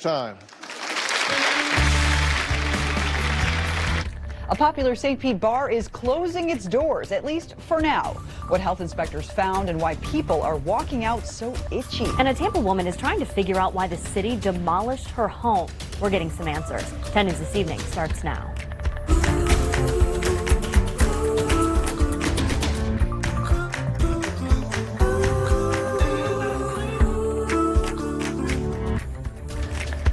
next time. A popular St. Pete bar is closing its doors, at least for now. What health inspectors found and why people are walking out so itchy. And a Tampa woman is trying to figure out why the city demolished her home. We're getting some answers. 10 News This Evening starts now.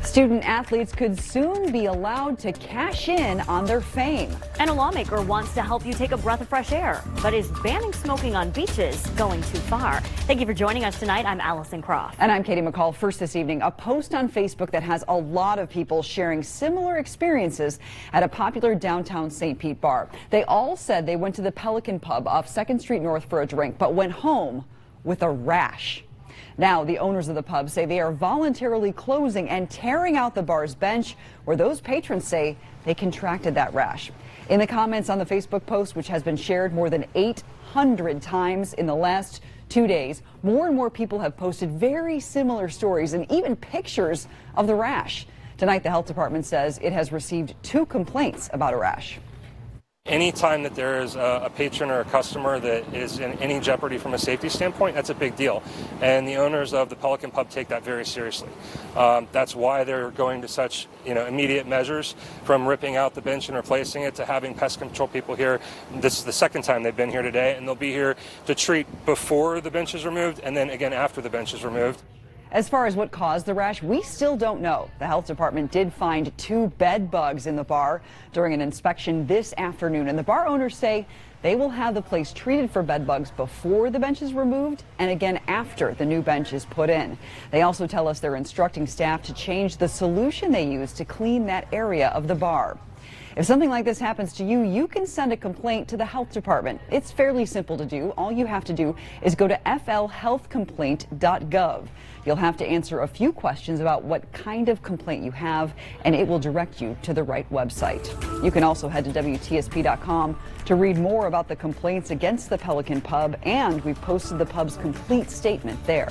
Student athletes could soon be allowed to cash in on their fame. And a lawmaker wants to help you take a breath of fresh air. But is banning smoking on beaches going too far? Thank you for joining us tonight. I'm Allison Croft. And I'm Katie McCall. First this evening, a post on Facebook that has a lot of people sharing similar experiences at a popular downtown St. Pete bar. They all said they went to the Pelican Pub off 2nd Street North for a drink, but went home with a rash. Now, the owners of the pub say they are voluntarily closing and tearing out the bar's bench where those patrons say they contracted that rash. In the comments on the Facebook post, which has been shared more than 800 times in the last 2 days, more and more people have posted very similar stories and even pictures of the rash. Tonight, the health department says it has received 2 complaints about a rash. Anytime that there is a patron or a customer that is in any jeopardy from a safety standpoint, that's a big deal. And the owners of the Pelican Pub take that very seriously. That's why they're going to such immediate measures, from ripping out the bench and replacing it to having pest control people here. This is the second time they've been here today, and they'll be here to treat before the bench is removed and then again after the bench is removed. As far as what caused the rash, we still don't know. The health department did find 2 bed bugs in the bar during an inspection this afternoon, and the bar owners say they will have the place treated for bed bugs before the bench is removed and again after the new bench is put in. They also tell us they're instructing staff to change the solution they use to clean that area of the bar. If something like this happens to you, you can send a complaint to the health department. It's fairly simple to do. All you have to do is go to flhealthcomplaint.gov. You'll have to answer a few questions about what kind of complaint you have, and it will direct you to the right website. You can also head to WTSP.com to read more about the complaints against the Pelican Pub, and we've posted the pub's complete statement there.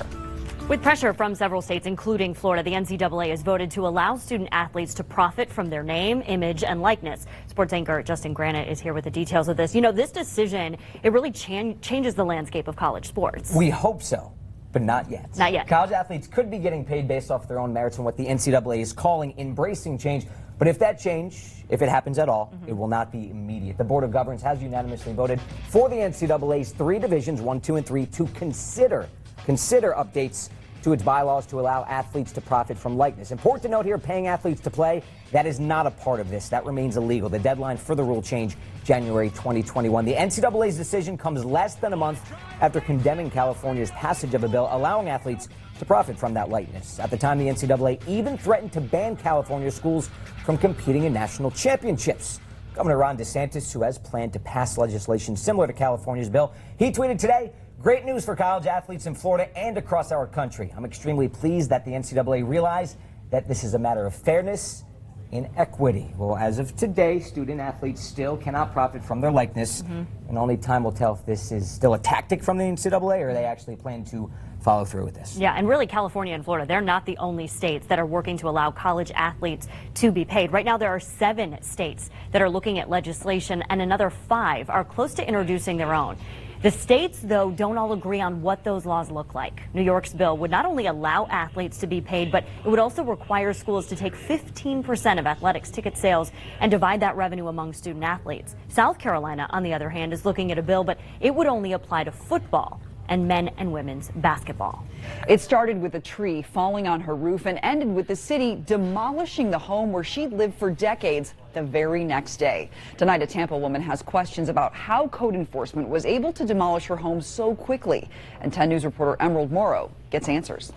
With pressure from several states, including Florida, the NCAA has voted to allow student athletes to profit from their name, image, and likeness. Sports anchor Justin Granite is here with the details of this. This decision, it really changes the landscape of college sports. We hope so, but not yet. Not yet. College athletes could be getting paid based off their own merits and what the NCAA is calling embracing change. But if that change, if it happens at all, it will not be immediate. The Board of Governors has unanimously voted for the NCAA's 3 divisions, 1, 2, and 3, to consider updates to its bylaws to allow athletes to profit from likeness. Important to note here, paying athletes to play, that is not a part of this. That remains illegal. The deadline for the rule change, January 2021. The NCAA's decision comes less than a month after condemning California's passage of a bill allowing athletes to profit from that likeness. At the time, the NCAA even threatened to ban California schools from competing in national championships. Governor Ron DeSantis, who has planned to pass legislation similar to California's bill, he tweeted today, "Great news for college athletes in Florida and across our country. I'm extremely pleased that the NCAA realized that this is a matter of fairness and equity." Well, as of today, student athletes still cannot profit from their likeness, and only time will tell if this is still a tactic from the NCAA or they actually plan to follow through with this. Yeah, and really California and Florida, they're not the only states that are working to allow college athletes to be paid. Right now, there are 7 states that are looking at legislation, and another 5 are close to introducing their own. The states, though, don't all agree on what those laws look like. New York's bill would not only allow athletes to be paid, but it would also require schools to take 15% of athletics ticket sales and divide that revenue among student athletes. South Carolina, on the other hand, is looking at a bill, but it would only apply to football and men and women's basketball. It started with a tree falling on her roof and ended with the city demolishing the home where she'd lived for decades the very next day. Tonight, a Tampa woman has questions about how code enforcement was able to demolish her home so quickly. And 10 News reporter Emerald Morrow gets answers.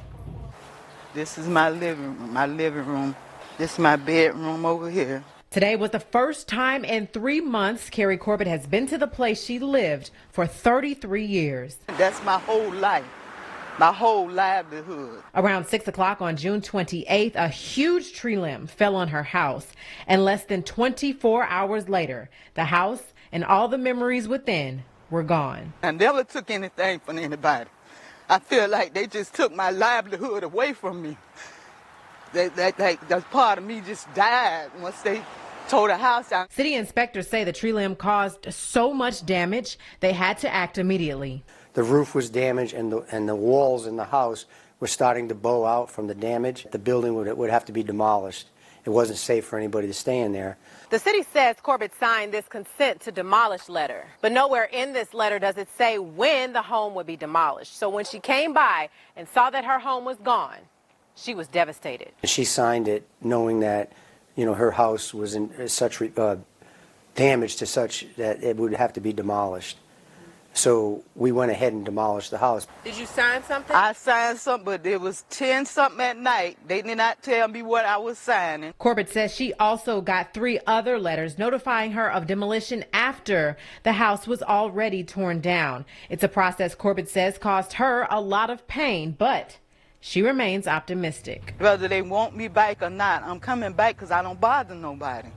This is my living room. This is my bedroom over here. Today was the first time in 3 months Carrie Corbett has been to the place she lived for 33 years. That's my whole life, my whole livelihood. Around 6 o'clock on June 28th, a huge tree limb fell on her house, and less than 24 hours later, the house and all the memories within were gone. I never took anything from anybody. I feel like they just took my livelihood away from me. That part of me just died once they tore the house down. City inspectors say the tree limb caused so much damage they had to act immediately. The roof was damaged and the walls in the house were starting to bow out from the damage. The building would have to be demolished. It wasn't safe for anybody to stay in there. The city says Corbett signed this consent to demolish letter, but nowhere in this letter does it say when the home would be demolished. So when she came by and saw that her home was gone, she was devastated. She signed it knowing that, her house was in such damage to such that it would have to be demolished. So we went ahead and demolished the house. Did you sign something? I signed something, but it was 10-something at night. They did not tell me what I was signing. Corbett says she also got 3 other letters notifying her of demolition after the house was already torn down. It's a process Corbett says caused her a lot of pain, but she remains optimistic. Whether they want me back or not, I'm coming back because I don't bother nobody.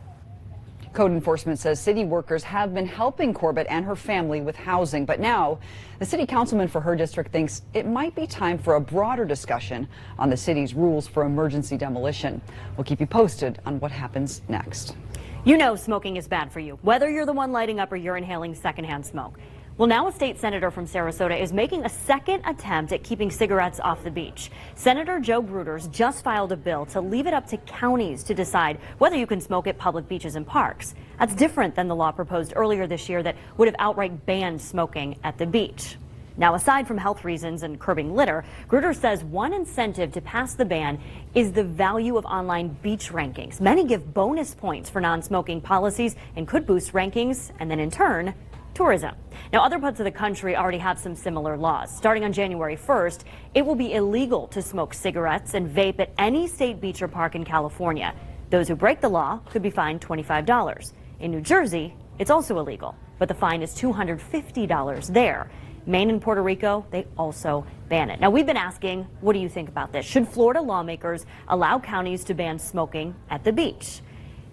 Code enforcement says city workers have been helping Corbett and her family with housing, but now the city councilman for her district thinks it might be time for a broader discussion on the city's rules for emergency demolition. We'll keep you posted on what happens next. You know smoking is bad for you, whether you're the one lighting up or you're inhaling secondhand smoke. Well, now a state senator from Sarasota is making a second attempt at keeping cigarettes off the beach. Senator Joe Gruters just filed a bill to leave it up to counties to decide whether you can smoke at public beaches and parks. That's different than the law proposed earlier this year that would have outright banned smoking at the beach. Now, aside from health reasons and curbing litter, Gruters says one incentive to pass the ban is the value of online beach rankings. Many give bonus points for non-smoking policies and could boost rankings and then in turn, tourism. Now, other parts of the country already have some similar laws. Starting on January 1st, it will be illegal to smoke cigarettes and vape at any state beach or park in California. Those who break the law could be fined $25. In New Jersey, it's also illegal, but the fine is $250 there. Maine and Puerto Rico, they also ban it. Now, we've been asking, what do you think about this? Should Florida lawmakers allow counties to ban smoking at the beach?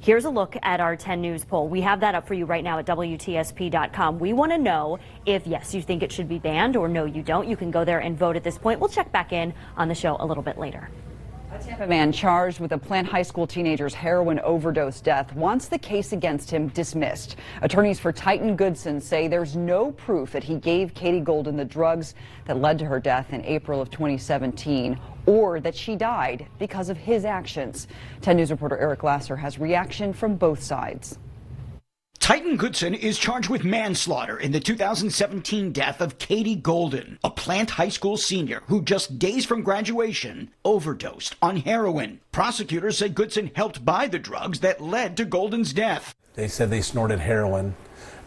Here's a look at our 10 News poll. We have that up for you right now at WTSP.com. We want to know if, yes, you think it should be banned or no, you don't. You can go there and vote at this point. We'll check back in on the show a little bit later. A Tampa man charged with a Plant High School teenager's heroin overdose death wants the case against him dismissed. Attorneys for Titan Goodson say there's no proof that he gave Katie Golden the drugs that led to her death in April of 2017 or that she died because of his actions. 10 News reporter Eric Lasser has reaction from both sides. Titan Goodson is charged with manslaughter in the 2017 death of Katie Golden, a Plant High School senior who just days from graduation overdosed on heroin. Prosecutors say Goodson helped buy the drugs that led to Golden's death. They said they snorted heroin.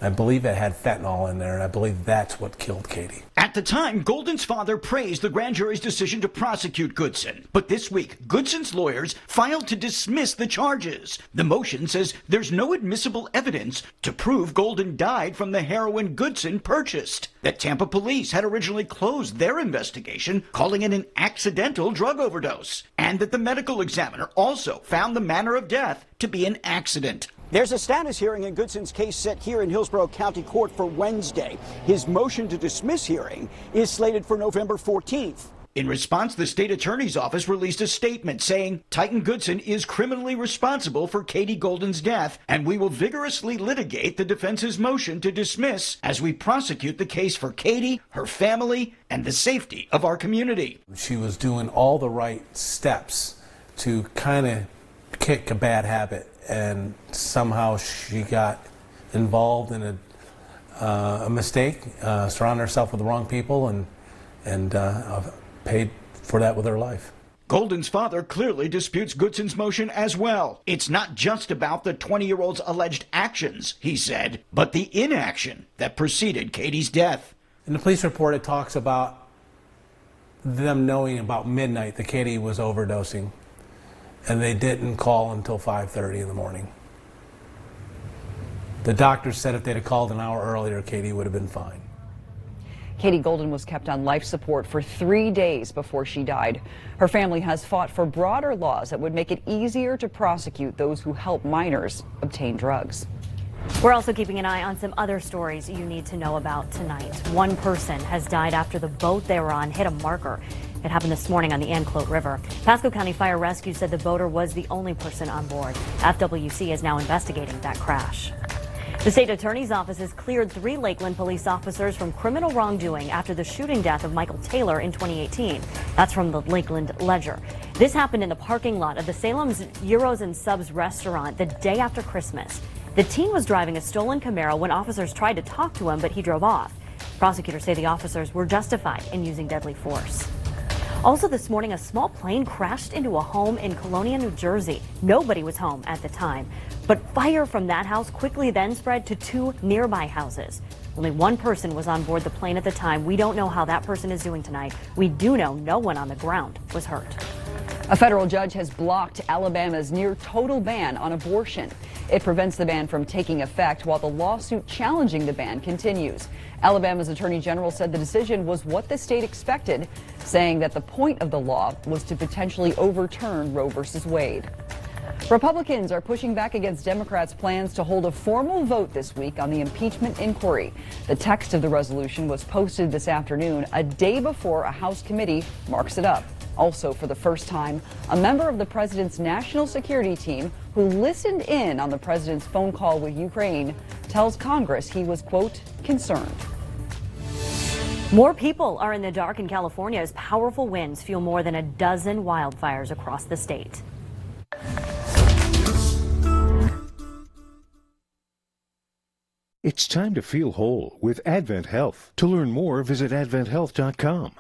I believe it had fentanyl in there, and I believe that's what killed Katie. At the time, Golden's father praised the grand jury's decision to prosecute Goodson. But this week, Goodson's lawyers filed to dismiss the charges. The motion says there's no admissible evidence to prove Golden died from the heroin Goodson purchased. That Tampa police had originally closed their investigation, calling it an accidental drug overdose. And that the medical examiner also found the manner of death to be an accident. There's a status hearing in Goodson's case set here in Hillsborough County Court for Wednesday. His motion to dismiss hearing is slated for November 14th. In response, the state attorney's office released a statement saying Titan Goodson is criminally responsible for Katie Golden's death, and we will vigorously litigate the defense's motion to dismiss as we prosecute the case for Katie, her family, and the safety of our community. She was doing all the right steps to kind of kick a bad habit, and somehow she got involved in a mistake, surrounded herself with the wrong people, and paid for that with her life. Golden's father clearly disputes Goodson's motion as well. It's not just about the 20-year-old's alleged actions, he said, but the inaction that preceded Katie's death. In the police report, it talks about them knowing about midnight that Katie was overdosing, and they didn't call until 5:30 in the morning. The doctors said if they'd have called an hour earlier, Katie would have been fine. Katie Golden was kept on life support for 3 days before she died. Her family has fought for broader laws that would make it easier to prosecute those who help minors obtain drugs. We're also keeping an eye on some other stories you need to know about tonight. One person has died after the boat they were on hit a marker. It happened this morning on the Anclote River. Pasco County Fire Rescue said the boater was the only person on board. FWC is now investigating that crash. The state attorney's office has cleared 3 Lakeland police officers from criminal wrongdoing after the shooting death of Michael Taylor in 2018. That's from the Lakeland Ledger. This happened in the parking lot of the Salem's Euros and Subs restaurant the day after Christmas. The teen was driving a stolen Camaro when officers tried to talk to him, but he drove off. Prosecutors say the officers were justified in using deadly force. Also this morning, a small plane crashed into a home in Colonia, New Jersey. Nobody was home at the time, but fire from that house quickly then spread to 2 nearby houses. Only 1 person was on board the plane at the time. We don't know how that person is doing tonight. We do know no one on the ground was hurt. A federal judge has blocked Alabama's near total ban on abortion. It prevents the ban from taking effect while the lawsuit challenging the ban continues. Alabama's attorney general said the decision was what the state expected, saying that the point of the law was to potentially overturn Roe v. Wade. Republicans are pushing back against Democrats' plans to hold a formal vote this week on the impeachment inquiry. The text of the resolution was posted this afternoon, a day before a House committee marks it up. Also, for the first time, a member of the president's national security team who listened in on the president's phone call with Ukraine tells Congress he was, quote, concerned. More people are in the dark in California as powerful winds fuel more than a dozen wildfires across the state. It's time to feel whole with Advent Health. To learn more, visit adventhealth.com.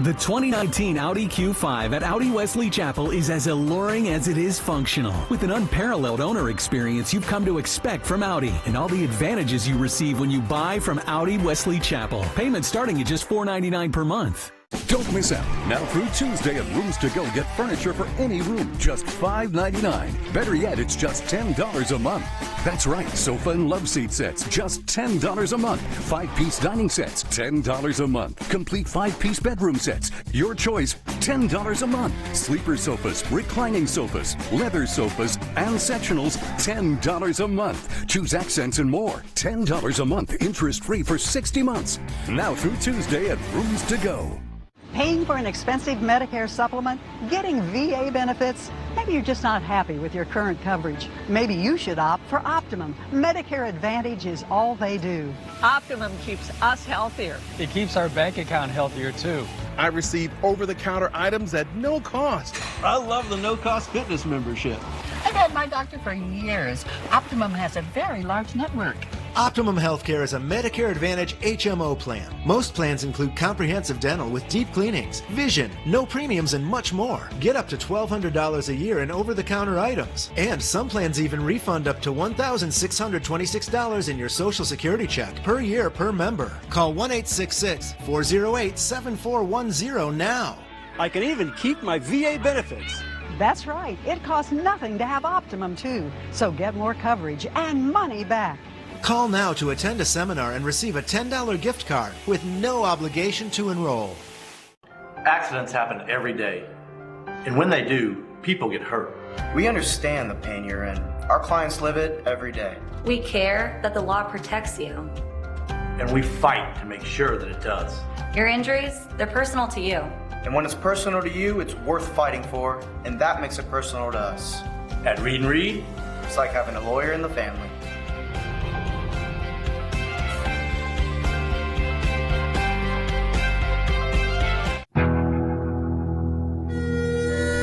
The 2019 Audi Q5 at Audi Wesley Chapel is as alluring as it is functional. With an unparalleled owner experience you've come to expect from Audi and all the advantages you receive when you buy from Audi Wesley Chapel. Payments starting at just $4.99 per month. Don't miss out. Now through Tuesday at Rooms to Go, get furniture for any room, just $5.99. Better yet, it's just $10 a month. That's right, sofa and love seat sets, just $10 a month. 5-piece dining sets, $10 a month. Complete 5-piece bedroom sets, your choice, $10 a month. Sleeper sofas, reclining sofas, leather sofas, and sectionals, $10 a month. Choose accents and more, $10 a month, interest-free for 60 months. Now through Tuesday at Rooms to Go. Paying for an expensive Medicare supplement? Getting VA benefits? Maybe you're just not happy with your current coverage. Maybe you should opt for Optimum. Medicare Advantage is all they do. Optimum keeps us healthier. It keeps our bank account healthier, too. I receive over-the-counter items at no cost. I love the no-cost fitness membership. I've had my doctor for years. Optimum has a very large network. Optimum Healthcare is a Medicare Advantage HMO plan. Most plans include comprehensive dental with deep cleanings, vision, no premiums, and much more. Get up to $1,200 a year in over-the-counter items. And some plans even refund up to $1,626 in your Social Security check per year per member. Call 1-866-408-7410 now. I can even keep my VA benefits. That's right. It costs nothing to have Optimum, too. So get more coverage and money back. Call now to attend a seminar and receive a $10 gift card with no obligation to enroll. Accidents happen every day. And when they do, people get hurt. We understand the pain you're in. Our clients live it every day. We care that the law protects you. And we fight to make sure that it does. Your injuries, they're personal to you. And when it's personal to you, it's worth fighting for, and that makes it personal to us. At Reed & Reed, it's like having a lawyer in the family.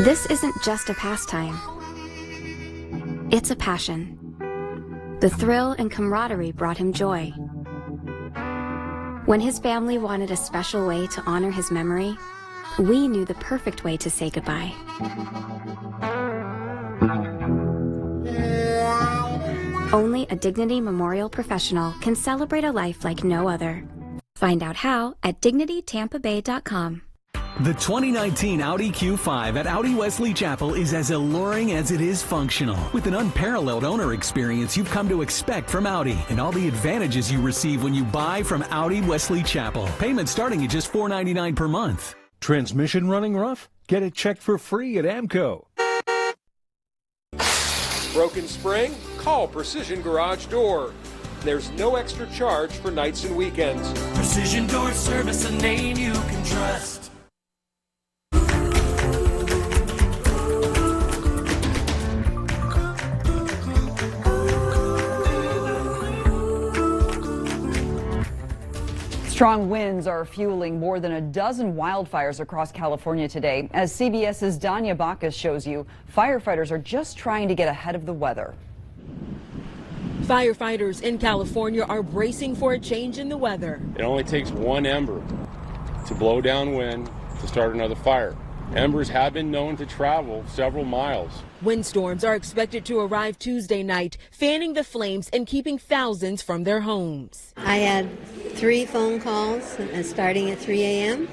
This isn't just a pastime. It's a passion. The thrill and camaraderie brought him joy. When his family wanted a special way to honor his memory, we knew the perfect way to say goodbye. Only a Dignity Memorial professional can celebrate a life like no other. Find out how at dignitytampabay.com. The 2019 Audi Q5 at Audi Wesley Chapel is as alluring as it is functional. With an unparalleled owner experience you've come to expect from Audi and all the advantages you receive when you buy from Audi Wesley Chapel. Payments starting at just $4.99 per month. Transmission running rough? Get it checked for free at AMCO. Broken spring? Call Precision Garage Door. There's no extra charge for nights and weekends. Precision Door Service, a name you can trust. Strong winds are fueling more than a dozen wildfires across California today. As CBS's Danya Bacchus shows you, firefighters are just trying to get ahead of the weather. Firefighters in California are bracing for a change in the weather. It only takes one ember to blow downwind to start another fire. Embers have been known to travel several miles. Windstorms are expected to arrive Tuesday night, fanning the flames and keeping thousands from their homes. I had 3 phone calls starting at 3 a.m.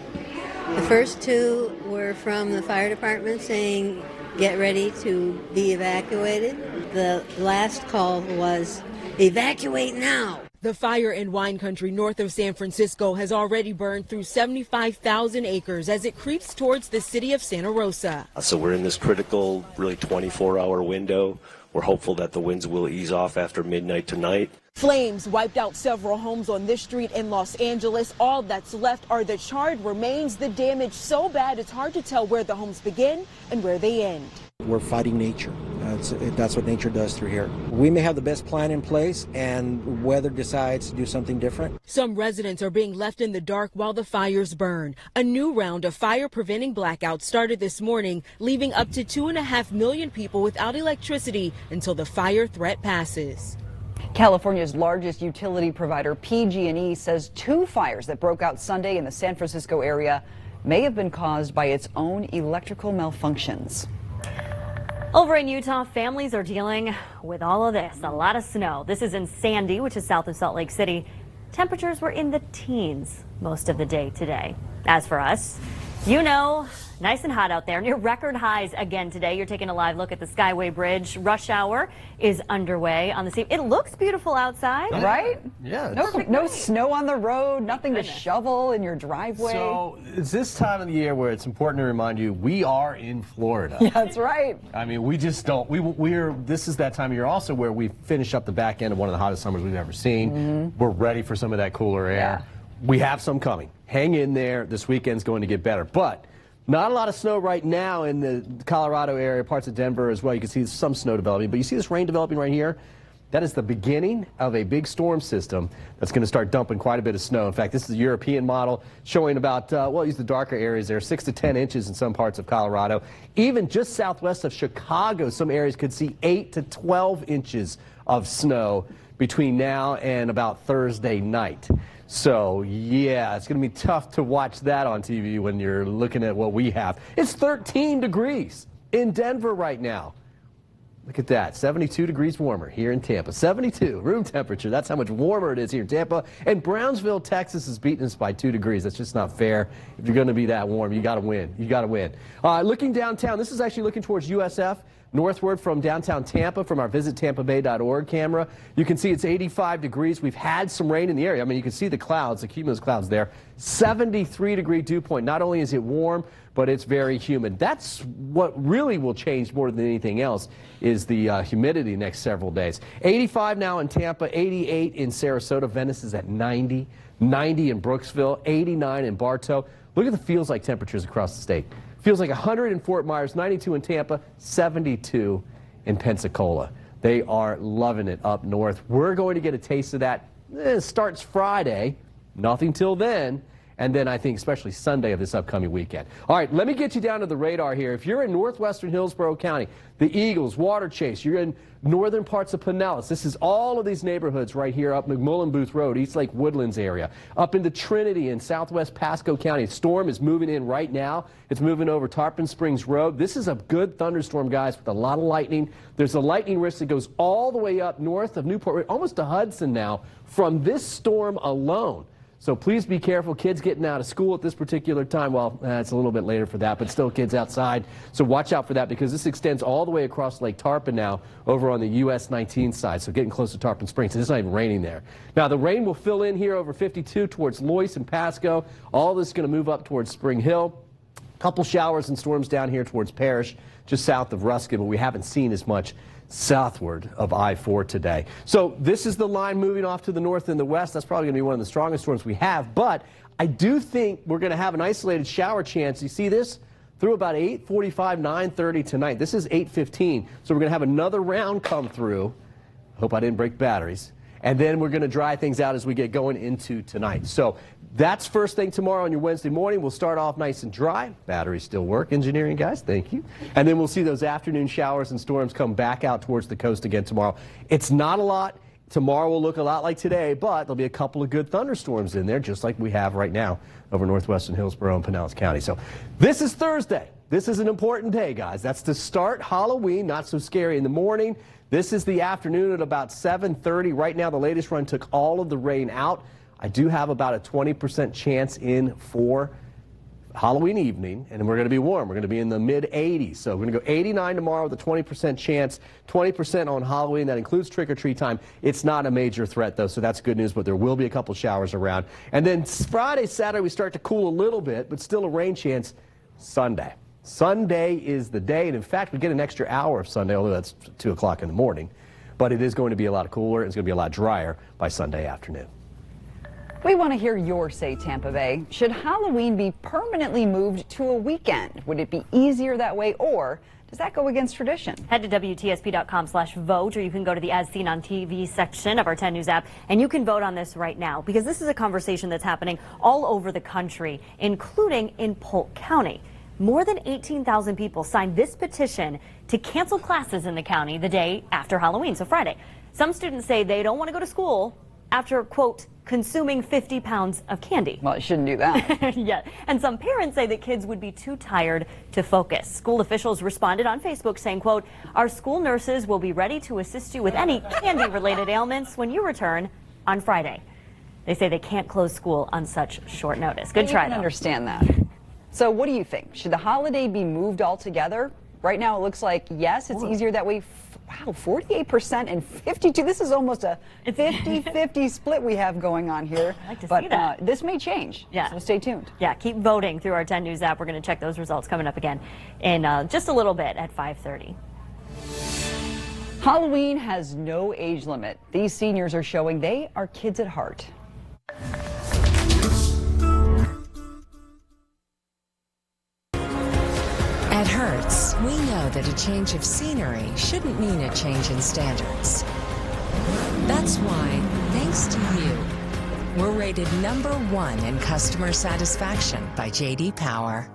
The first 2 were from the fire department saying, get ready to be evacuated. The last call was, evacuate now. The fire in wine country north of San Francisco has already burned through 75,000 acres as it creeps towards the city of Santa Rosa. So we're in this critical, really 24-hour window. We're hopeful that the winds will ease off after midnight tonight. Flames wiped out several homes on this street in Los Angeles. All that's left are the charred remains. The damage so bad it's hard to tell where the homes begin and where they end. We're fighting nature. That's what nature does through here. We may have the best plan in place and weather decides to do something different. Some residents are being left in the dark while the fires burn. A new round of fire-preventing blackouts started this morning, leaving up to 2.5 million people without electricity until the fire threat passes. California's largest utility provider, PG&E, says 2 fires that broke out Sunday in the San Francisco area may have been caused by its own electrical malfunctions. Over in Utah, families are dealing with all of this. A lot of snow. This is in Sandy, which is south of Salt Lake City. Temperatures were in the teens most of the day today. As for us, you know, nice and hot out there. Near record highs again today. You're taking a live look at the Skyway Bridge. Rush hour is underway on the scene. It looks beautiful outside. Right? Yeah. No snow on the road, nothing to shovel in your driveway. So it's this time of the year where it's important to remind you we are in Florida. Yeah, that's right. I mean, we just don't. This is that time of year also where we finish up the back end of one of the hottest summers we've ever seen. Mm-hmm. We're ready for some of that cooler air. Yeah. We have some coming. Hang in there. This weekend's going to get better. But not a lot of snow right now in the Colorado area, parts of Denver as well. You can see some snow developing, but you see this rain developing right here? That is the beginning of a big storm system that's going to start dumping quite a bit of snow. In fact, this is a European model showing about, well, use the darker areas there, 6 to 10 inches in some parts of Colorado. Even just southwest of Chicago, some areas could see 8 to 12 inches of snow between now and about Thursday night. So, yeah, it's going to be tough to watch that on TV when you're looking at what we have. It's 13 degrees in Denver right now. Look at that, 72 degrees warmer here in Tampa. 72 room temperature. That's how much warmer it is here in Tampa. And Brownsville, Texas is beating us by 2 degrees. That's just not fair. If you're going to be that warm, you got to win. You got to win. Looking downtown, this is actually looking towards USF. Northward from downtown Tampa from our visitTampaBay.org camera. You can see it's 85 degrees. We've had some rain in the area. I mean, you can see the clouds, the cumulus clouds there. 73-degree dew point. Not only is it warm, but it's very humid. That's what really will change more than anything else is the humidity next several days. 85 now in Tampa, 88 in Sarasota. Venice is at 90, 90 in Brooksville, 89 in Bartow. Look at the feels like temperatures across the state. Feels like 100 in Fort Myers, 92 in Tampa, 72 in Pensacola. They are loving it up north. We're going to get a taste of that. It starts Friday, nothing till then, and then I think especially Sunday of this upcoming weekend. All right, let me get you down to the radar here. If you're in northwestern Hillsborough County, the Eagles, Water Chase, you're in northern parts of Pinellas. This is all of these neighborhoods right here up McMullen Booth Road, East Lake Woodlands area. Up into Trinity in southwest Pasco County. Storm is moving in right now. It's moving over Tarpon Springs Road. This is a good thunderstorm, guys, with a lot of lightning. There's a lightning risk that goes all the way up north of Newport, almost to Hudson now, from this storm alone. So please be careful. Kids getting out of school at this particular time. Well, it's a little bit later for that, but still kids outside. So watch out for that because this extends all the way across Lake Tarpon now over on the US 19 side. So getting close to Tarpon Springs. It's not even raining there. Now the rain will fill in here over 52 towards Loyce and Pasco. All this is going to move up towards Spring Hill. Couple showers and storms down here towards Parrish, just south of Ruskin, but we haven't seen as much southward of I-4 today. So this is the line moving off to the north and the west. That's probably going to be one of the strongest storms we have, but I do think we're going to have an isolated shower chance. You see this? Through about 8:45, 9:30 tonight. This is 8:15, so we're going to have another round come through. Hope I didn't break batteries. and then we're going to dry things out as we get going into tonight. So that's first thing tomorrow on your Wednesday morning. We'll start off nice and dry. Batteries still work, engineering guys, thank you. And then we'll see those afternoon showers and storms come back out towards the coast again tomorrow. It's not a lot. Tomorrow will look a lot like today, but there'll be a couple of good thunderstorms in there, just like we have right now over northwestern Hillsborough and Pinellas County. So this is Thursday. This is an important day, guys. That's to start Halloween, not so scary in the morning. This is the afternoon at about 7:30. Right now, the latest run took all of the rain out. I do have about a 20% chance in for Halloween evening, and we're going to be warm. We're going to be in the mid-80s. So we're going to go 89 tomorrow with a 20% chance, 20% on Halloween. That includes trick-or-treat time. It's not a major threat, though, so that's good news, but there will be a couple showers around. And then Friday, Saturday, we start to cool a little bit, but still a rain chance Sunday. Sunday is the day, and in fact, we get an extra hour of Sunday, although that's 2 o'clock in the morning. But it is going to be a lot cooler. It's going to be a lot drier by Sunday afternoon. We want to hear your say, Tampa Bay. Should Halloween be permanently moved to a weekend? Would it be easier that way, or does that go against tradition? Head to WTSP.com/vote, or you can go to the As Seen on TV section of our 10 News app, and you can vote on this right now, because this is a conversation that's happening all over the country, including in Polk County. More than 18,000 people signed this petition to cancel classes in the county the day after Halloween, so Friday. Some students say they don't want to go to school after, quote, consuming 50 pounds of candy. Well, you shouldn't do that. Yeah. And some parents say that kids would be too tired to focus. School officials responded on Facebook saying, quote, our school nurses will be ready to assist you with any candy-related ailments when you return on Friday. They say they can't close school on such short notice. Good try, though. I understand that. So what do you think? Should the holiday be moved altogether? Right now it looks like, yes, it's easier that way. Wow, 48% and 52. This is almost a 50-50 split we have going on here. I like to see that. This may change, so stay tuned. Yeah, keep voting through our 10 News app. We're going to check those results coming up again in just a little bit at 5:30. Halloween has no age limit. These seniors are showing they are kids at heart. At Hertz, we know that a change of scenery shouldn't mean a change in standards. That's why, thanks to you, we're rated #1 in customer satisfaction by J.D. Power.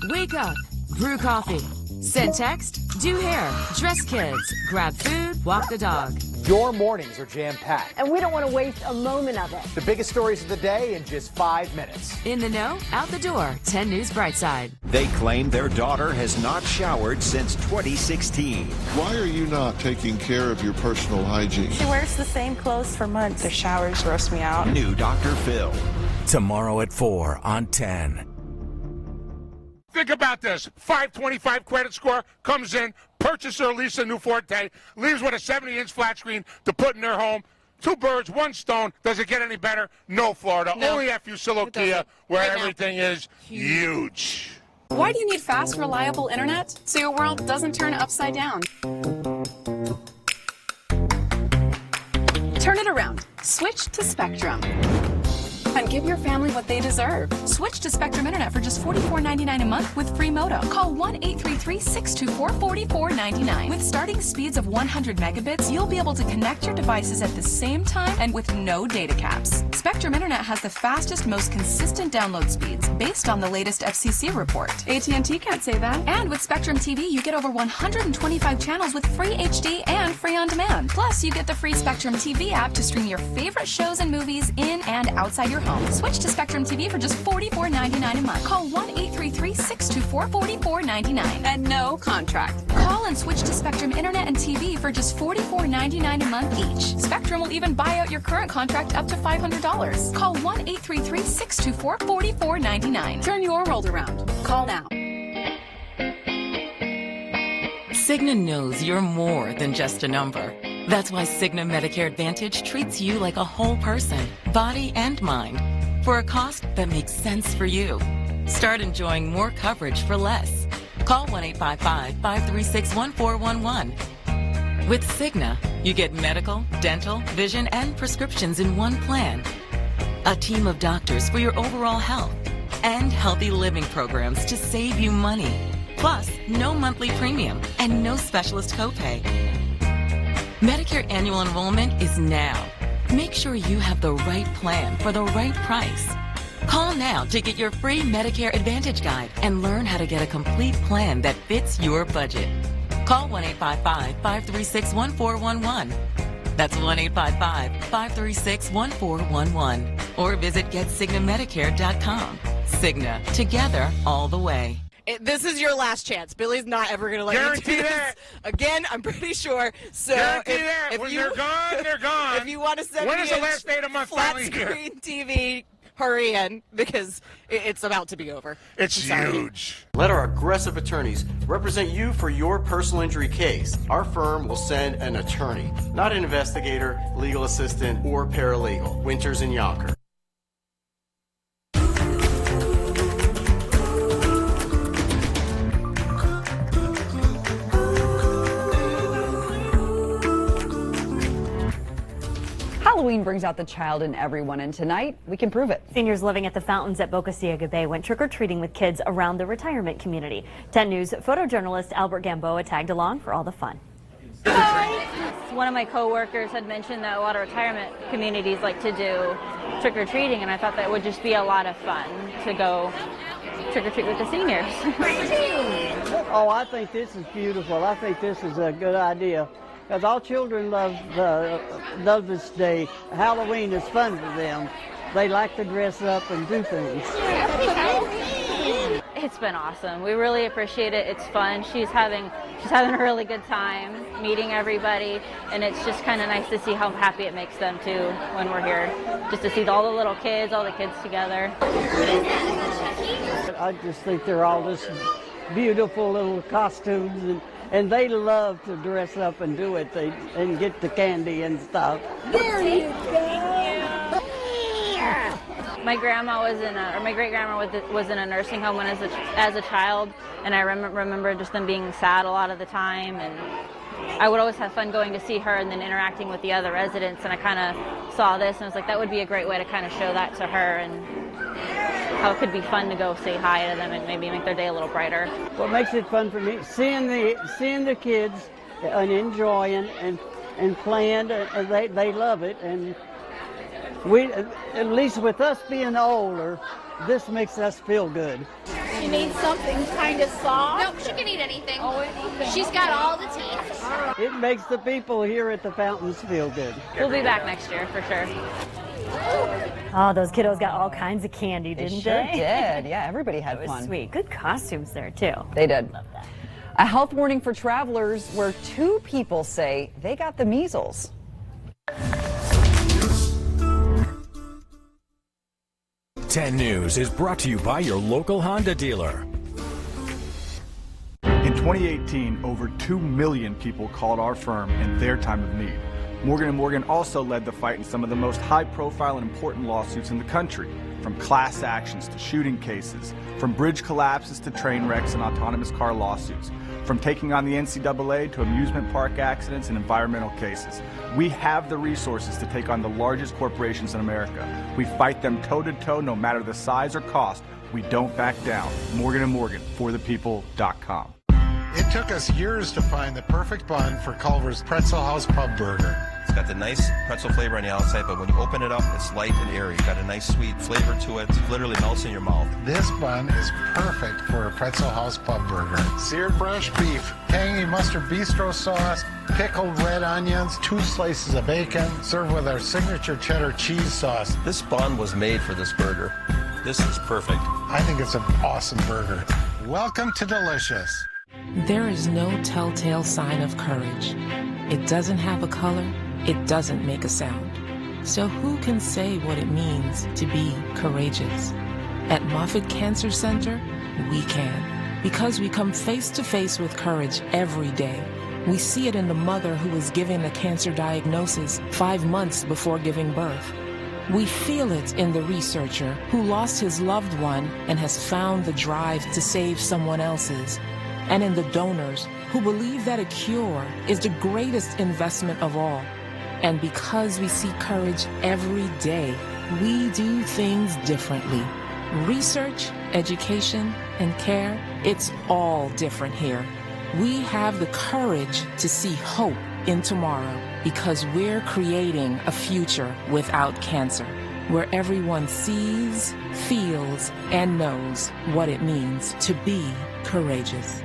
Wake up, brew coffee, send text, do hair, dress kids, grab food, walk the dog. Your mornings are jam-packed. And we don't want to waste a moment of it. The biggest stories of the day in just 5 minutes. In the know, out the door, 10 News Brightside. They claim their daughter has not showered since 2016. Why are you not taking care of your personal hygiene? She wears the same clothes for months. The showers gross me out. New Dr. Phil. Tomorrow at 4 on 10. Think about this. 525 credit score, comes in, purchaser leases a new Forte, leaves with a 70-inch flat screen to put in their home. 2 birds, 1 stone. Does it get any better? No, Florida. No. Only at Fusillo Kia, where everything is huge. Why do you need fast, reliable internet? So your world doesn't turn upside down. Turn it around. Switch to Spectrum. And give your family what they deserve. Switch to Spectrum Internet for just $44.99 a month with free modem. Call 1-833-624-4499. With starting speeds of 100 megabits, you'll be able to connect your devices at the same time and with no data caps. Spectrum Internet has the fastest, most consistent download speeds based on the latest FCC report. AT&T can't say that. And with Spectrum TV, you get over 125 channels with free HD and free on demand. Plus, you get the free Spectrum TV app to stream your favorite shows and movies in and outside your home. Switch to Spectrum TV for just $44.99 a month. Call 1-833-624-4499. And no contract. Call and switch to Spectrum Internet and TV for just $44.99 a month each. Spectrum will even buy out your current contract up to $500. Call 1-833-624-4499. Turn your world around. Call now. Cigna knows you're more than just a number. That's why Cigna Medicare Advantage treats you like a whole person, body and mind, for a cost that makes sense for you. Start enjoying more coverage for less. Call 1-855-536-1411. With Cigna, you get medical, dental, vision, and prescriptions in one plan. A team of doctors for your overall health, and healthy living programs to save you money. Plus, no monthly premium and no specialist copay. Medicare annual enrollment is now. Make sure you have the right plan for the right price. Call now to get your free Medicare Advantage guide and learn how to get a complete plan that fits your budget. Call 1-855-536-1411. That's 1-855-536-1411. Or visit getcignamedicare.com. Cigna, together all the way. This is your last chance. Billy's not ever going to let Guarantee you do that. this again. I'm pretty sure. So Guarantee that. When they're gone, they're gone. If you want to send when me is the last day of the month flat finally here? screen TV, hurry in because it's about to be over. It's I'm sorry. huge. Let our aggressive attorneys represent you for your personal injury case. Our firm will send an attorney, not an investigator, legal assistant, or paralegal. Winters and Yonker. Halloween brings out the child in everyone, and tonight we can prove it. Seniors living at the fountains at Boca Ciega Bay went trick-or-treating with kids around the retirement community. 10 News photojournalist Albert Gamboa tagged along for all the fun. One of my co-workers had mentioned that a lot of retirement communities like to do trick-or-treating, and I thought that would just be a lot of fun to go trick-or-treat with the seniors. Oh, I think this is beautiful. I think this is a good idea. Because all children love this day. Halloween is fun for them. They like to dress up and do things. It's been awesome. We really appreciate it. It's fun. She's having a really good time meeting everybody, and it's just kind of nice to see how happy it makes them too when we're here. Just to see all the little kids, all the kids together. I just think they're all this beautiful little costumes, and they love to dress up and do it and get the candy and stuff. There you go. My grandma was my great grandma was in a nursing home when as a child, and I remember just them being sad a lot of the time, and I would always have fun going to see her and then interacting with the other residents, and I kind of saw this and I was like, that would be a great way to kind of show that to her and how it could be fun to go say hi to them and maybe make their day a little brighter. What makes it fun for me, seeing the kids and enjoying and playing, they love it, and we, at least with us being older, this makes us feel good. She needs something kind of soft. Nope, she can eat anything. Oh, anything. She's got all the teeth. It makes the people here at the fountains feel good. We'll be back next year for sure. Oh, those kiddos got all kinds of candy, didn't they? Sure did. Yeah, everybody had That was fun. sweet. Good costumes there, too. They did. Love that. A health warning for travelers where 2 people say they got the measles. 10 News is brought to you by your local Honda dealer. In 2018, over 2 million people called our firm in their time of need. Morgan & Morgan also led the fight in some of the most high-profile and important lawsuits in the country, from class actions to shooting cases, from bridge collapses to train wrecks and autonomous car lawsuits, from taking on the NCAA to amusement park accidents and environmental cases. We have the resources to take on the largest corporations in America. We fight them toe-to-toe no matter the size or cost. We don't back down. Morgan & Morgan, forthepeople.com. It took us years to find the perfect bun for Culver's Pretzel House Pub Burger. It's got the nice pretzel flavor on the outside, but when you open it up, it's light and airy. It's got a nice sweet flavor to it. It literally melts in your mouth. This bun is perfect for a Pretzel House Pub Burger. Seared fresh beef, tangy mustard bistro sauce, pickled red onions, 2 slices of bacon, served with our signature cheddar cheese sauce. This bun was made for this burger. This is perfect. I think it's an awesome burger. Welcome to Delicious. There is no telltale sign of courage. It doesn't have a color. It doesn't make a sound. So who can say what it means to be courageous? At Moffitt Cancer Center, we can. Because we come face to face with courage every day. We see it in the mother who was given a cancer diagnosis 5 months before giving birth. We feel it in the researcher who lost his loved one and has found the drive to save someone else's. And in the donors who believe that a cure is the greatest investment of all. And because we see courage every day, we do things differently. Research, education, and care, it's all different here. We have the courage to see hope in tomorrow because we're creating a future without cancer, where everyone sees, feels, and knows what it means to be courageous.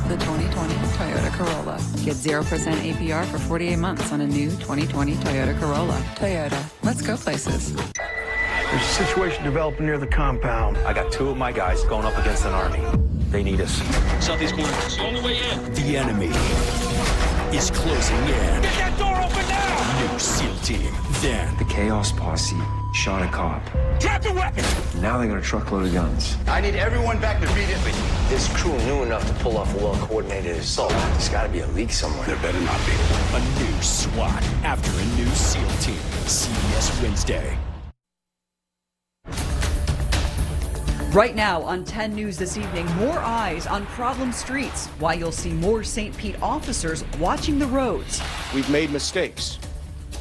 The 2020 Toyota Corolla. Get 0% APR for 48 months on a new 2020 Toyota Corolla. Toyota, let's go places. There's a situation developing near the compound. I got 2 of my guys going up against an army. They need us. Southeast corner. It's the only way in. The enemy is closing in. Get that door open now! New SEAL team. Then the Chaos Posse shot a cop. Drop the weapon! Now they got a truckload of guns. I need everyone back immediately. This crew knew enough to pull off a well-coordinated assault. There's got to be a leak somewhere. There better not be. A new SWAT after a new SEAL team. CBS Wednesday. Right now on 10 News this evening, more eyes on problem streets. Why you'll see more St. Pete officers watching the roads. We've made mistakes,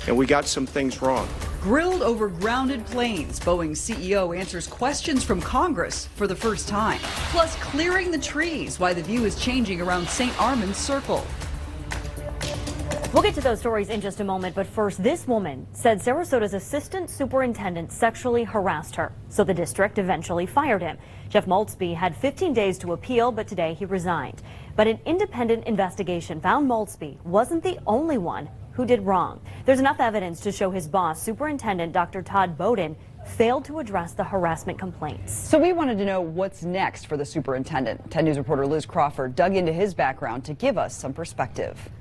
and we got some things wrong. Grilled over grounded planes, Boeing's CEO answers questions from Congress for the first time. Plus, clearing the trees, why the view is changing around St. Armand's Circle. We'll get to those stories in just a moment, but first, this woman said Sarasota's assistant superintendent sexually harassed her, so the district eventually fired him. Jeff Maltzby had 15 days to appeal, but today he resigned. But an independent investigation found Maltzby wasn't the only one who did wrong. There's enough evidence to show his boss, Superintendent Dr. Todd Bowden, failed to address the harassment complaints. So we wanted to know what's next for the superintendent. 10 News reporter Liz Crawford dug into his background to give us some perspective.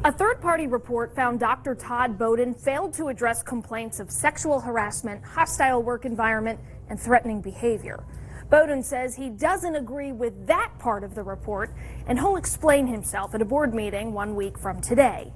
A third-party report found Dr. Todd Bowden failed to address complaints of sexual harassment, hostile work environment, and threatening behavior. Bowden says he doesn't agree with that part of the report, and he'll explain himself at a board meeting 1 week from today.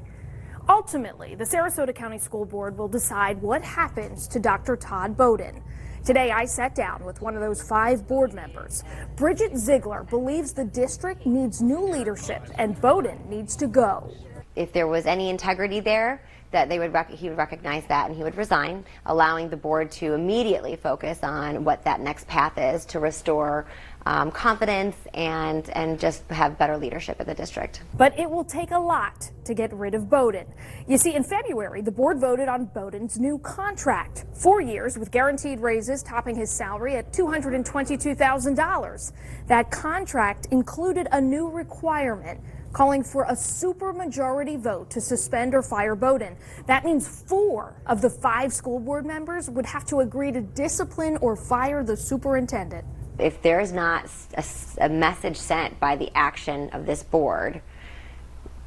Ultimately, the Sarasota County School Board will decide what happens to Dr. Todd Bowden. Today, I sat down with one of those 5 board members. Bridget Ziegler believes the district needs new leadership, and Bowden needs to go. If there was any integrity there, that he would recognize that and he would resign, allowing the board to immediately focus on what that next path is to restore confidence and just have better leadership at the district. But it will take a lot to get rid of Bowden. You see, in February, the board voted on Bowden's new contract. 4 years with guaranteed raises topping his salary at $222,000. That contract included a new requirement calling for a supermajority vote to suspend or fire Bowden. That means 4 of the 5 school board members would have to agree to discipline or fire the superintendent. If there is not a message sent by the action of this board,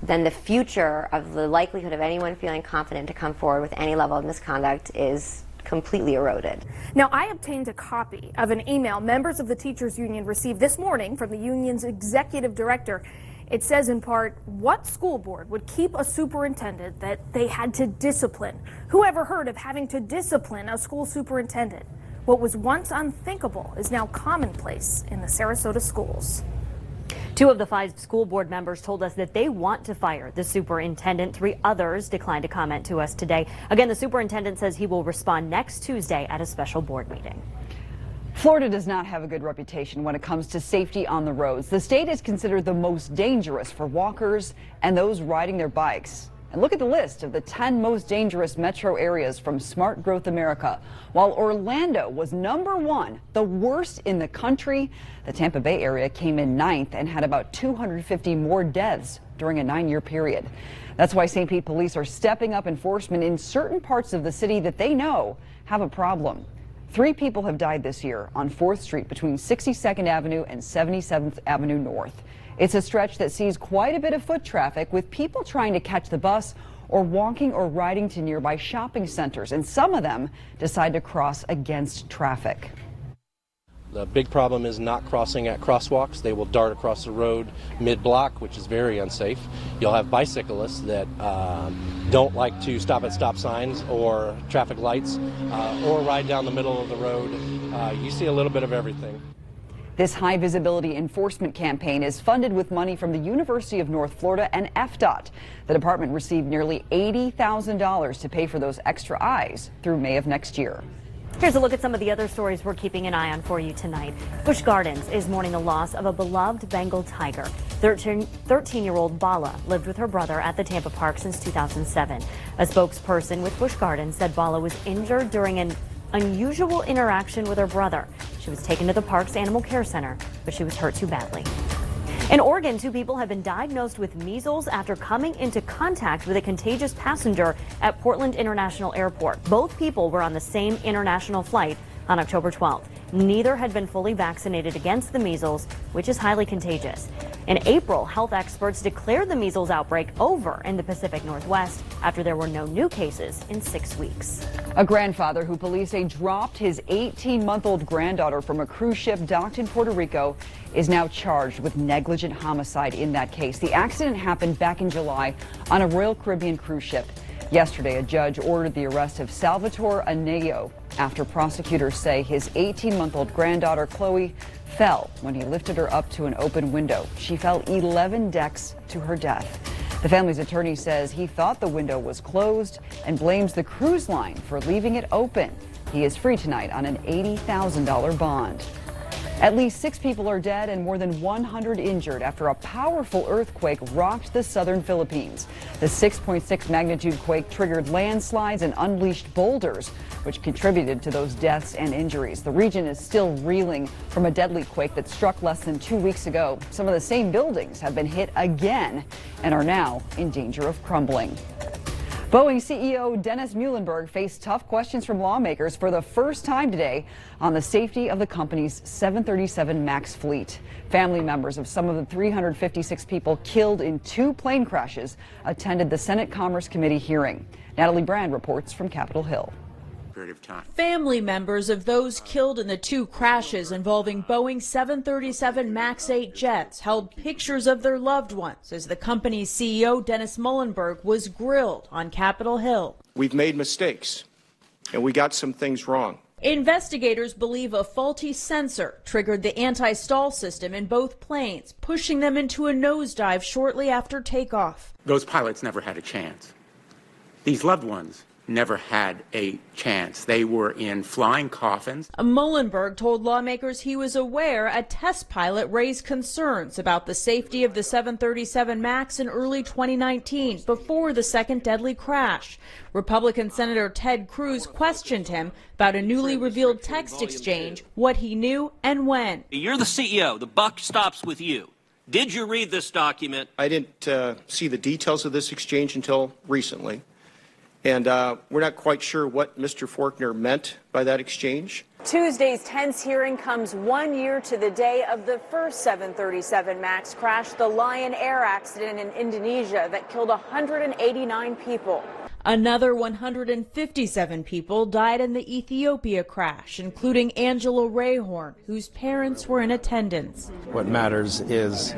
then the future of the likelihood of anyone feeling confident to come forward with any level of misconduct is completely eroded. Now, I obtained a copy of an email members of the teachers union received this morning from the union's executive director. It says in part, what school board would keep a superintendent that they had to discipline? Who ever heard of having to discipline a school superintendent? What was once unthinkable is now commonplace in the Sarasota schools. 2 of the 5 school board members told us that they want to fire the superintendent. 3 others declined to comment to us today. Again, the superintendent says he will respond next Tuesday at a special board meeting. Florida does not have a good reputation when it comes to safety on the roads. The state is considered the most dangerous for walkers and those riding their bikes. And look at the list of the 10 most dangerous metro areas from Smart Growth America. While Orlando was #1, the worst in the country, the Tampa Bay area came in 9th and had about 250 more deaths during a 9-year period. That's why St. Pete police are stepping up enforcement in certain parts of the city that they know have a problem. 3 people have died this year on 4th Street between 62nd Avenue and 77th Avenue North. It's a stretch that sees quite a bit of foot traffic with people trying to catch the bus or walking or riding to nearby shopping centers, and some of them decide to cross against traffic. The big problem is not crossing at crosswalks. They will dart across the road mid-block, which is very unsafe. You'll have bicyclists that don't like to stop at stop signs or traffic lights or ride down the middle of the road. You see a little bit of everything. This high visibility enforcement campaign is funded with money from the University of North Florida and FDOT. The department received nearly $80,000 to pay for those extra eyes through May of next year. Here's a look at some of the other stories we're keeping an eye on for you tonight. Busch Gardens is mourning the loss of a beloved Bengal tiger. 13-year-old Bala lived with her brother at the Tampa Park since 2007. A spokesperson with Busch Gardens said Bala was injured during an unusual interaction with her brother. She was taken to the park's animal care center, but she was hurt too badly. In Oregon, 2 people have been diagnosed with measles after coming into contact with a contagious passenger at Portland International Airport. Both people were on the same international flight on October 12th. Neither had been fully vaccinated against the measles, which is highly contagious. In April, health experts declared the measles outbreak over in the Pacific Northwest after there were no new cases in 6 weeks. A grandfather who police say dropped his 18-month-old granddaughter from a cruise ship docked in Puerto Rico is now charged with negligent homicide in that case. The accident happened back in July on a Royal Caribbean cruise ship. Yesterday, a judge ordered the arrest of Salvatore Anello after prosecutors say his 18-month-old granddaughter, Chloe, fell when he lifted her up to an open window. She fell 11 decks to her death. The family's attorney says he thought the window was closed and blames the cruise line for leaving it open. He is free tonight on an $80,000 bond. At least 6 people are dead and more than 100 injured after a powerful earthquake rocked the southern Philippines. The 6.6 magnitude quake triggered landslides and unleashed boulders, which contributed to those deaths and injuries. The region is still reeling from a deadly quake that struck less than 2 weeks ago. Some of the same buildings have been hit again and are now in danger of crumbling. Boeing CEO Dennis Muilenburg faced tough questions from lawmakers for the first time today on the safety of the company's 737 MAX fleet. Family members of some of the 356 people killed in 2 plane crashes attended the Senate Commerce Committee hearing. Natalie Brand reports from Capitol Hill. Of time. Family members of those killed in the 2 crashes involving Boeing 737 MAX 8 jets held pictures of their loved ones as the company's CEO Dennis Muilenburg was grilled on Capitol Hill. We've made mistakes, and we got some things wrong. Investigators believe a faulty sensor triggered the anti-stall system in both planes, pushing them into a nosedive shortly after takeoff. Those pilots never had a chance. These loved ones never had a chance. They were in flying coffins. Muilenburg told lawmakers he was aware a test pilot raised concerns about the safety of the 737 MAX in early 2019 before the second deadly crash. Republican Senator Ted Cruz questioned him about a newly revealed text exchange, what he knew and when. You're the CEO. The buck stops with you. Did you read this document? I didn't see the details of this exchange until recently. And we're not quite sure what Mr. Faulkner meant by that exchange. Tuesday's tense hearing comes 1 year to the day of the first 737 MAX crash, the Lion Air accident in Indonesia that killed 189 people. Another 157 people died in the Ethiopia crash, including Angela Rayhorn, whose parents were in attendance. What matters is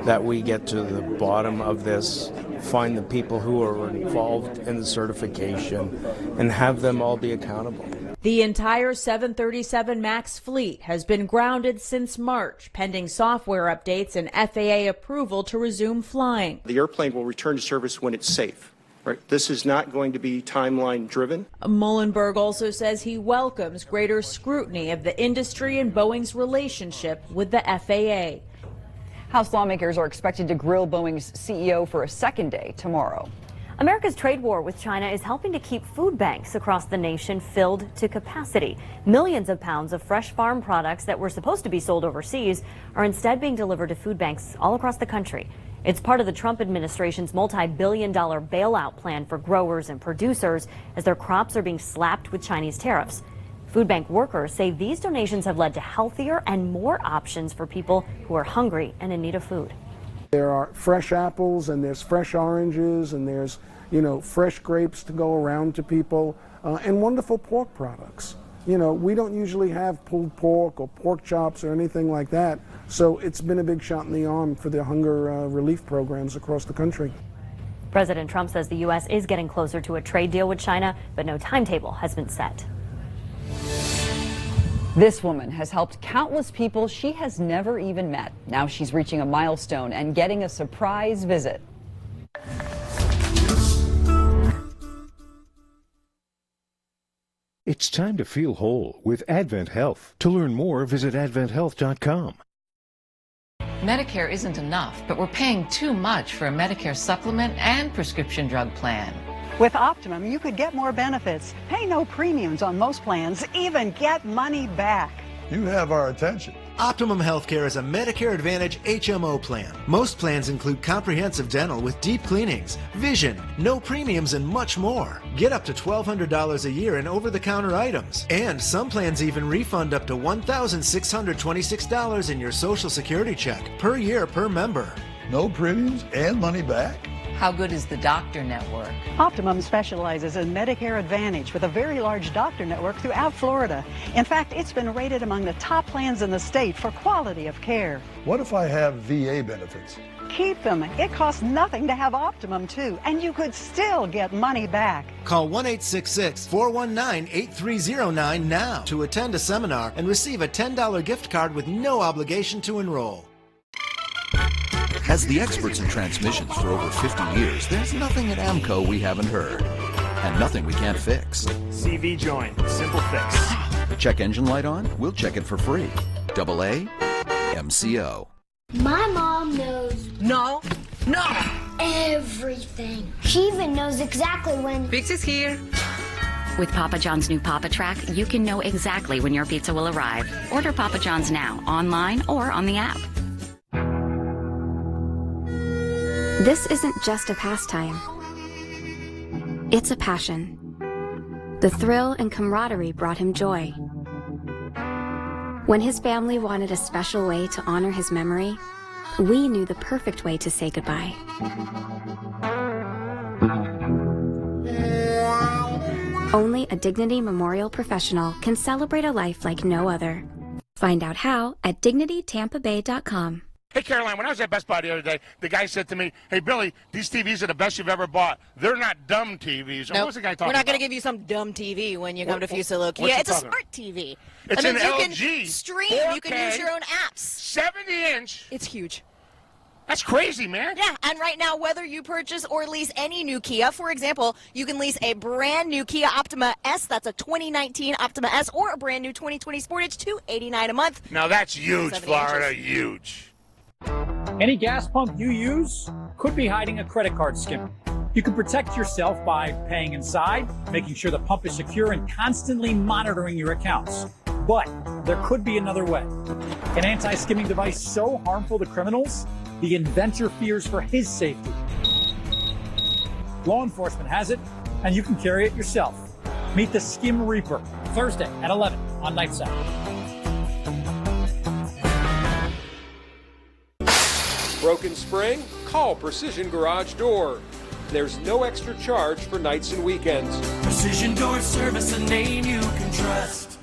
that we get to the bottom of this, find the people who are involved in the certification, and have them all be accountable. The entire 737 MAX fleet has been grounded since March, pending software updates and FAA approval to resume flying. The airplane will return to service when it's safe. Right. This is not going to be timeline driven. Muilenburg also says he welcomes greater scrutiny of the industry and Boeing's relationship with the FAA. House lawmakers are expected to grill Boeing's CEO for a second day tomorrow. America's trade war with China is helping to keep food banks across the nation filled to capacity. Millions of pounds of fresh farm products that were supposed to be sold overseas are instead being delivered to food banks all across the country. It's part of the Trump administration's multi-billion-dollar bailout plan for growers and producers as their crops are being slapped with Chinese tariffs. Food bank workers say these donations have led to healthier and more options for people who are hungry and in need of food. There are fresh apples and there's fresh oranges and there's, fresh grapes to go around to people and wonderful pork products. You know, we don't usually have pulled pork or pork chops or anything like that. So it's been a big shot in the arm for the hunger relief programs across the country. President Trump says the U.S. is getting closer to a trade deal with China, but no timetable has been set. This woman has helped countless people she has never even met. Now she's reaching a milestone and getting a surprise visit. It's time to feel whole with Advent Health. To learn more, visit adventhealth.com. Medicare isn't enough, but we're paying too much for a Medicare supplement and prescription drug plan. With Optimum, you could get more benefits, pay no premiums on most plans, even get money back. You have our attention. Optimum Healthcare is a Medicare Advantage HMO plan. Most plans include comprehensive dental with deep cleanings, vision, no premiums, and much more. Get up to $1,200 a year in over-the-counter items. And some plans even refund up to $1,626 in your Social Security check per year per member. No premiums and money back? How good is the doctor network? Optimum specializes in Medicare Advantage with a very large doctor network throughout Florida. In fact, it's been rated among the top plans in the state for quality of care. What if I have VA benefits? Keep them. It costs nothing to have Optimum, too, and you could still get money back. Call 1-866-419-8309 now to attend a seminar and receive a $10 gift card with no obligation to enroll. As the experts in transmissions for over 50 years, there's nothing at AMCO we haven't heard, and nothing we can't fix. CV join, simple fix. Check engine light on? We'll check it for free. AA MCO. My mom knows. No. Everything. She even knows exactly when. Pizza's here. With Papa John's new Papa Track, you can know exactly when your pizza will arrive. Order Papa John's now, online or on the app. This isn't just a pastime. It's a passion. The thrill and camaraderie brought him joy. When his family wanted a special way to honor his memory, we knew the perfect way to say goodbye. Only a Dignity Memorial professional can celebrate a life like no other. Find out how at dignitytampabay.com. Hey, Caroline, when I was at Best Buy the other day, the guy said to me, hey, Billy, these TVs are the best you've ever bought. They're not dumb TVs. Nope. What was the guy talking about? We're not going to give you some dumb TV when you come to Fusilo Kia. What's It's a he talking smart TV. It's that an means LG. You can stream. 4K, You can use your own apps. 70-inch. It's huge. That's crazy, man. Yeah, and right now, whether you purchase or lease any new Kia, for example, you can lease a brand new Kia Optima S, that's a 2019 Optima S, or a brand new 2020 Sportage, $289 a month. Now that's huge, 70 Florida, inches. huge. Any gas pump you use could be hiding a credit card skimmer. You can protect yourself by paying inside, making sure the pump is secure, and constantly monitoring your accounts. But there could be another way. An anti-skimming device so harmful to criminals, the inventor fears for his safety. Law enforcement has it, and you can carry it yourself. Meet the Skim Reaper, Thursday at 11 on Night Sound. Broken spring? Call Precision Garage Door. There's no extra charge for nights and weekends. Precision Door Service, a name you can trust.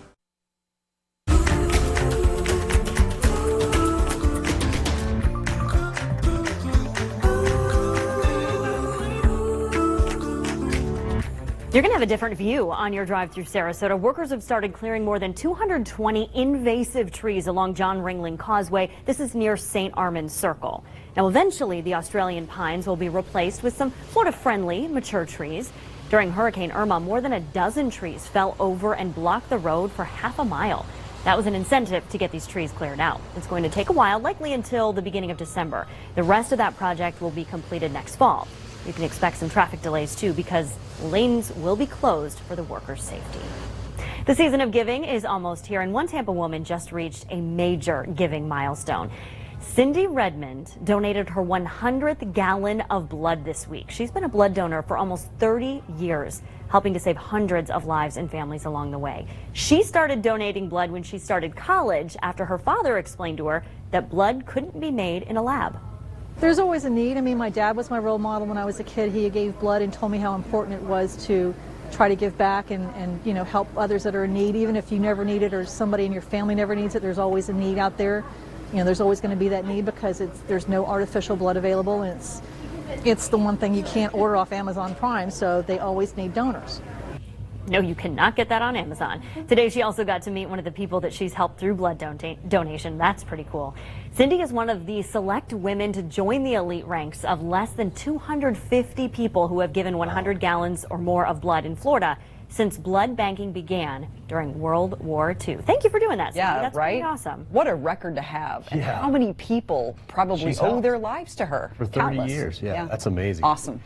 You're going to have a different view on your drive through Sarasota. Workers have started clearing more than 220 invasive trees along John Ringling Causeway. This is near St. Armand Circle. Now, eventually, the Australian pines will be replaced with some Florida-friendly, mature trees. During Hurricane Irma, more than a dozen trees fell over and blocked the road for half a mile. That was an incentive to get these trees cleared out. It's going to take a while, likely until the beginning of December. The rest of that project will be completed next fall. You can expect some traffic delays, too, because lanes will be closed for the workers' safety. The season of giving is almost here, and one Tampa woman just reached a major giving milestone. Cindy Redmond donated her 100th gallon of blood this week. She's been a blood donor for almost 30 years, helping to save hundreds of lives and families along the way. She started donating blood when she started college after her father explained to her that blood couldn't be made in a lab. There's always a need. I mean, my dad was my role model when I was a kid. He gave blood and told me how important it was to try to give back and you know, help others that are in need. Even if you never need it or somebody in your family never needs it, there's always a need out there. You know, there's always going to be that need because there's no artificial blood available, and it's the one thing you can't order off Amazon Prime, so they always need donors. No, you cannot get that on Amazon. Today, she also got to meet one of the people that she's helped through blood donation. That's pretty cool. Cindy is one of the select women to join the elite ranks of less than 250 people who have given 100 gallons or more of blood in Florida since blood banking began during World War II. Thank you for doing that, Cindy. Yeah, that's right? pretty awesome. What a record to have. And Yeah. how many people probably owe their lives to her? For 30 Countless. years. Yeah, that's amazing. Awesome.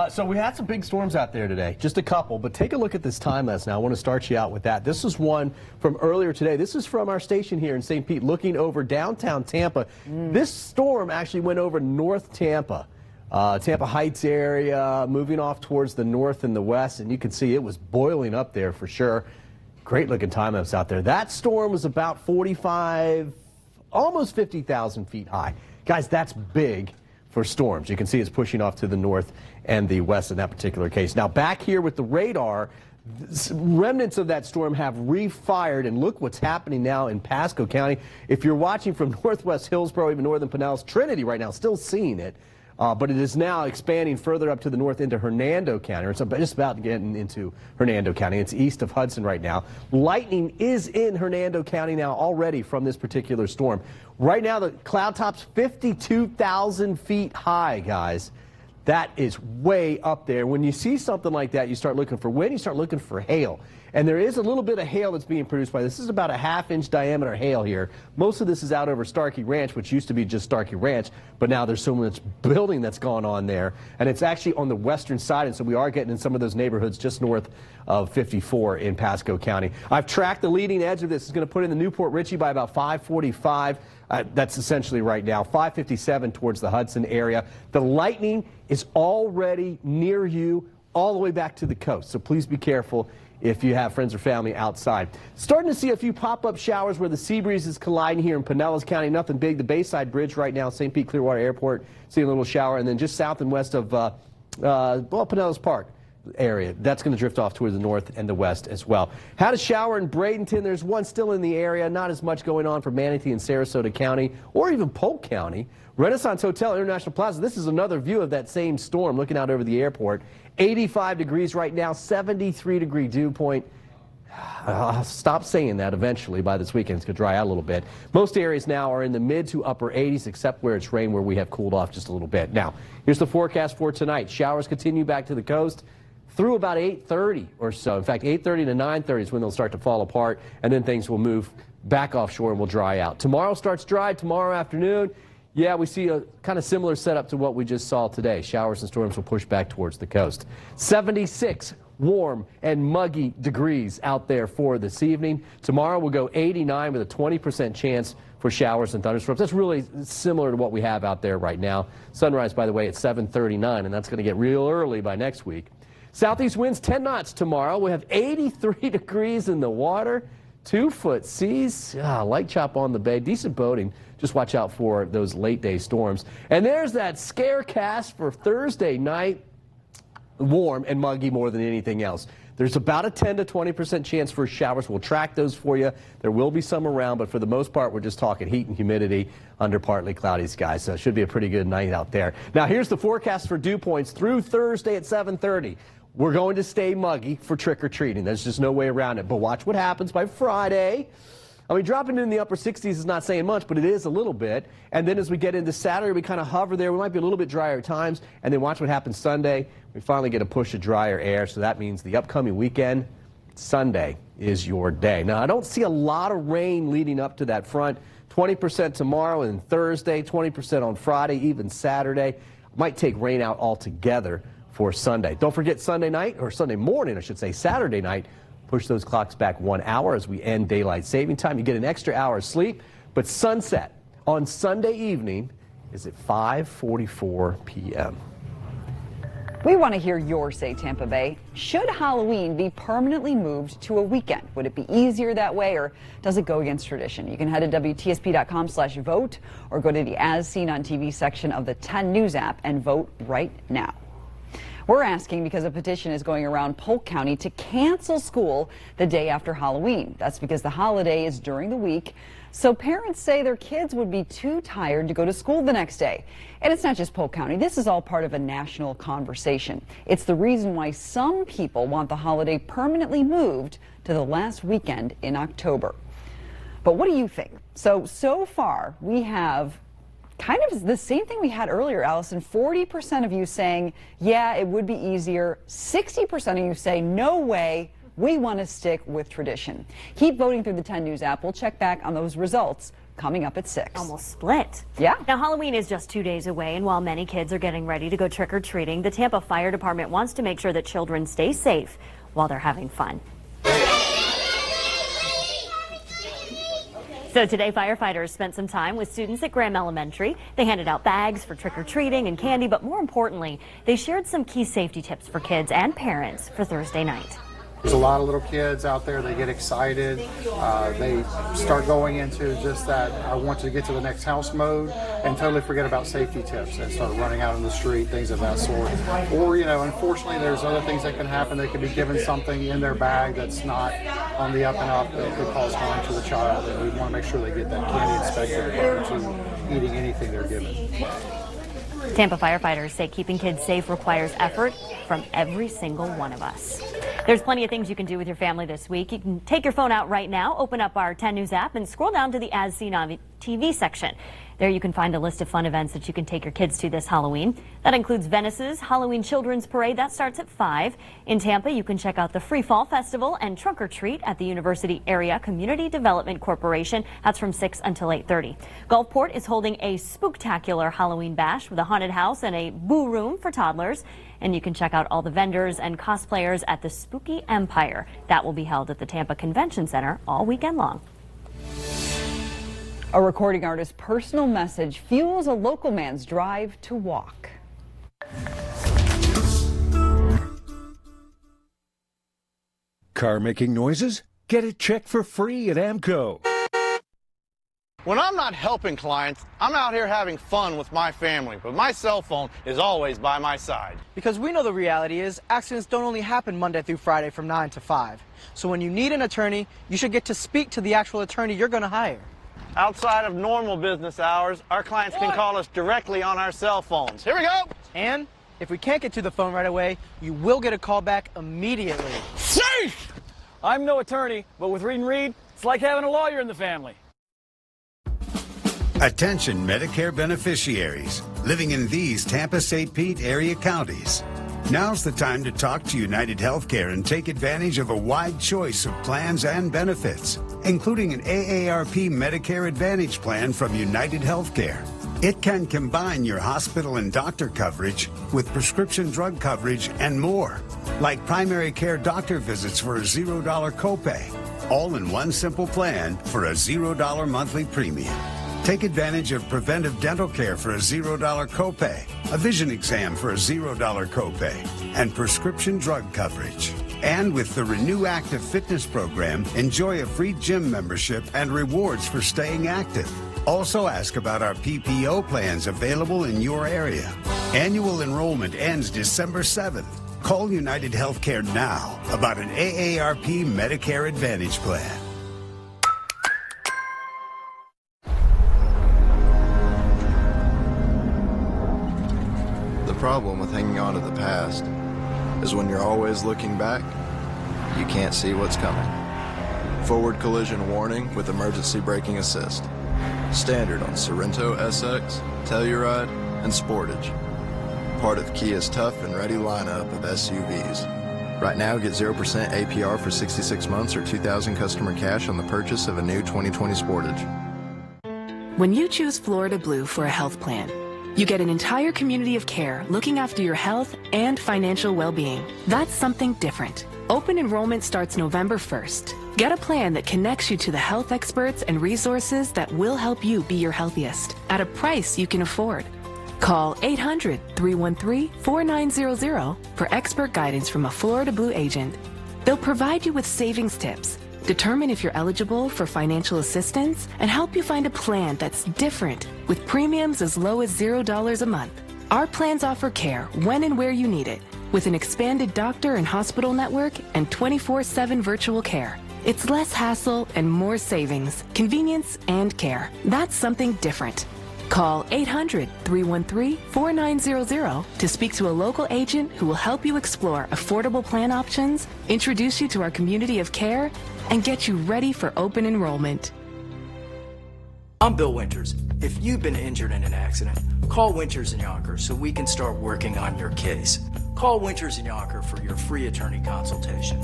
So we had some big storms out there today, just a couple, but take a look at this time lapse now. I want to start you out with that. This is one from earlier today. This is from our station here in St. Pete, looking over downtown Tampa. This storm actually went over North Tampa, Tampa Heights area, moving off towards the north and the west, and you can see it was boiling up there for sure. Great looking time lapse out there. That storm was about 45, almost 50,000 feet high. Guys, that's big for storms. You can see it's pushing off to the north and the west in that particular case. Now back here with the radar, remnants of that storm have refired, and look what's happening now in Pasco County. If you're watching from northwest Hillsborough, even northern Pinellas, Trinity right now, still seeing it. But it is now expanding further up to the north into Hernando County. It's just about getting into Hernando County. It's east of Hudson right now. Lightning is in Hernando County now already from this particular storm. Right now, the cloud top's 52,000 feet high, guys. That is way up there. When you see something like that, you start looking for wind, you start looking for hail. And there is a little bit of hail that's being produced by this. This is about a ½ inch diameter hail here. Most of this is out over Starkey Ranch, which used to be just Starkey Ranch, but now there's so much building that's gone on there. And it's actually on the western side, and so we are getting in some of those neighborhoods just north of 54 in Pasco County. I've tracked the leading edge of this. It's going to put in the Newport Richey by about 545. That's essentially right now. 557 towards the Hudson area. The lightning is already near you all the way back to the coast, so please be careful if you have friends or family outside. Starting to see a few pop-up showers where the sea breeze is colliding here in Pinellas County. Nothing big. The Bayside Bridge right now, St. Pete Clearwater Airport, seeing a little shower. And then just south and west of Pinellas Park area. That's going to drift off toward the north and the west as well. Had a shower in Bradenton. There's one still in the area. Not as much going on for Manatee and Sarasota County or even Polk County. Renaissance Hotel, International Plaza. This is another view of that same storm looking out over the airport. 85 degrees right now, 73-degree dew point. I'll stop saying that eventually by this weekend. It's going to dry out a little bit. Most areas now are in the mid to upper 80s, except where it's rain, where we have cooled off just a little bit. Now, here's the forecast for tonight. Showers continue back to the coast through about 8:30 or so. In fact, 8:30 to 9:30 is when they'll start to fall apart, and then things will move back offshore and will dry out. Tomorrow starts dry. Tomorrow afternoon, yeah, we see a kind of similar setup to what we just saw today. Showers and storms will push back towards the coast. 76 warm and muggy degrees out there for this evening. Tomorrow we'll go 89 with a 20% chance for showers and thunderstorms. That's really similar to what we have out there right now. Sunrise, by the way, at 7:39, and that's going to get real early by next week. Southeast winds 10 knots tomorrow. We have 83 degrees in the water, 2-foot seas, light chop on the bay, decent boating. Just watch out for those late day storms. And there's that scare cast for Thursday night. Warm and muggy more than anything else. There's about a 10 to 20% chance for showers. We'll track those for you. There will be some around, but for the most part, we're just talking heat and humidity under partly cloudy skies. So it should be a pretty good night out there. Now, here's the forecast for dew points through Thursday at 7:30. We're going to stay muggy for trick-or-treating. There's just no way around it. But watch what happens by Friday. I mean, dropping in the upper 60s is not saying much, but it is a little bit. And then as we get into Saturday, we kind of hover there. We might be a little bit drier at times. And then watch what happens Sunday. We finally get a push of drier air, so that means the upcoming weekend, Sunday, is your day. Now, I don't see a lot of rain leading up to that front. 20% tomorrow and Thursday, 20% on Friday, even Saturday. Might take rain out altogether for Sunday. Don't forget Sunday night, or Sunday morning, I should say, Saturday night. Push those clocks back 1 hour as we end daylight saving time. You get an extra hour of sleep, but sunset on Sunday evening is at 5:44 p.m. We want to hear your say, Tampa Bay. Should Halloween be permanently moved to a weekend? Would it be easier that way, or does it go against tradition? You can head to WTSP.com/vote or go to the As Seen on TV section of the 10 News app and vote right now. We're asking because a petition is going around Polk County to cancel school the day after Halloween. That's because the holiday is during the week, so parents say their kids would be too tired to go to school the next day. And it's not just Polk County. This is all part of a national conversation. It's the reason why some people want the holiday permanently moved to the last weekend in October. But what do you think? So far, we have kind of the same thing we had earlier, Allison. 40% of you saying, yeah, it would be easier. 60% of you say, no way, we want to stick with tradition. Keep voting through the 10 News app. We'll check back on those results coming up at 6. Almost split. Yeah. Now, Halloween is just 2 days away, and while many kids are getting ready to go trick-or-treating, the Tampa Fire Department wants to make sure that children stay safe while they're having fun. So today, firefighters spent some time with students at Graham Elementary. They handed out bags for trick-or-treating and candy, but more importantly, they shared some key safety tips for kids and parents for Thursday night. There's a lot of little kids out there, they get excited, they start going into just that I want to get to the next house mode and totally forget about safety tips and start running out in the street, things of that sort. Or, you know, unfortunately there's other things that can happen. They could be given something in their bag that's not on the up and up that could cause harm to the child, and we want to make sure they get that candy inspected prior to eating anything they're given. Tampa firefighters say keeping kids safe requires effort from every single one of us. There's plenty of things you can do with your family this week. You can take your phone out right now, open up our 10 News app, and scroll down to the As Seen on TV section. There you can find a list of fun events that you can take your kids to this Halloween. That includes Venice's Halloween Children's Parade. That starts at 5. In Tampa, you can check out the Free Fall Festival and Trunk or Treat at the University Area Community Development Corporation. That's from 6 until 8:30. Gulfport is holding a spooktacular Halloween bash with a haunted house and a boo room for toddlers. And you can check out all the vendors and cosplayers at the Spooky Empire. That will be held at the Tampa Convention Center all weekend long. A recording artist's personal message fuels a local man's drive to walk. Car making noises? Get it checked for free at AMCO. When I'm not helping clients, I'm out here having fun with my family, but my cell phone is always by my side. Because we know the reality is accidents don't only happen Monday through Friday from 9 to 5. So when you need an attorney, you should get to speak to the actual attorney you're going to hire. Outside of normal business hours, our clients can call us directly on our cell phones. Here we go! And if we can't get to the phone right away, you will get a call back immediately. Safe! I'm no attorney, but with Reed & Reed, it's like having a lawyer in the family. Attention Medicare beneficiaries living in these Tampa-St. Pete area counties. Now's the time to talk to United Healthcare and take advantage of a wide choice of plans and benefits, including an AARP Medicare Advantage plan from United Healthcare. It can combine your hospital and doctor coverage with prescription drug coverage and more, like primary care doctor visits for a $0 copay, all in one simple plan for a $0 monthly premium. Take advantage of preventive dental care for a $0 copay, a vision exam for a $0 copay, and prescription drug coverage. And with the Renew Active Fitness program, enjoy a free gym membership and rewards for staying active. Also ask about our PPO plans available in your area. Annual enrollment ends December 7th. Call United Healthcare now about an AARP Medicare Advantage plan. The problem with hanging on to the past is when you're always looking back, you can't see what's coming. Forward collision warning with emergency braking assist. Standard on Sorento SX, Telluride, and Sportage. Part of Kia's tough and ready lineup of SUVs. Right now, get 0% APR for 66 months or $2,000 customer cash on the purchase of a new 2020 Sportage. When you choose Florida Blue for a health plan, you get an entire community of care looking after your health and financial well-being. That's something different. Open enrollment starts November 1st. Get a plan that connects you to the health experts and resources that will help you be your healthiest at a price you can afford. Call 800-313-4900 for expert guidance from a Florida Blue agent. They'll provide you with savings tips, determine if you're eligible for financial assistance, and help you find a plan that's different with premiums as low as $0 a month. Our plans offer care when and where you need it, with an expanded doctor and hospital network and 24/7 virtual care. It's less hassle and more savings, convenience, and care. That's something different. Call 800-313-4900 to speak to a local agent who will help you explore affordable plan options, introduce you to our community of care, and get you ready for open enrollment. I'm Bill Winters. If you've been injured in an accident, call Winters & Yonkers so we can start working on your case. Call Winters & Yonkers for your free attorney consultation.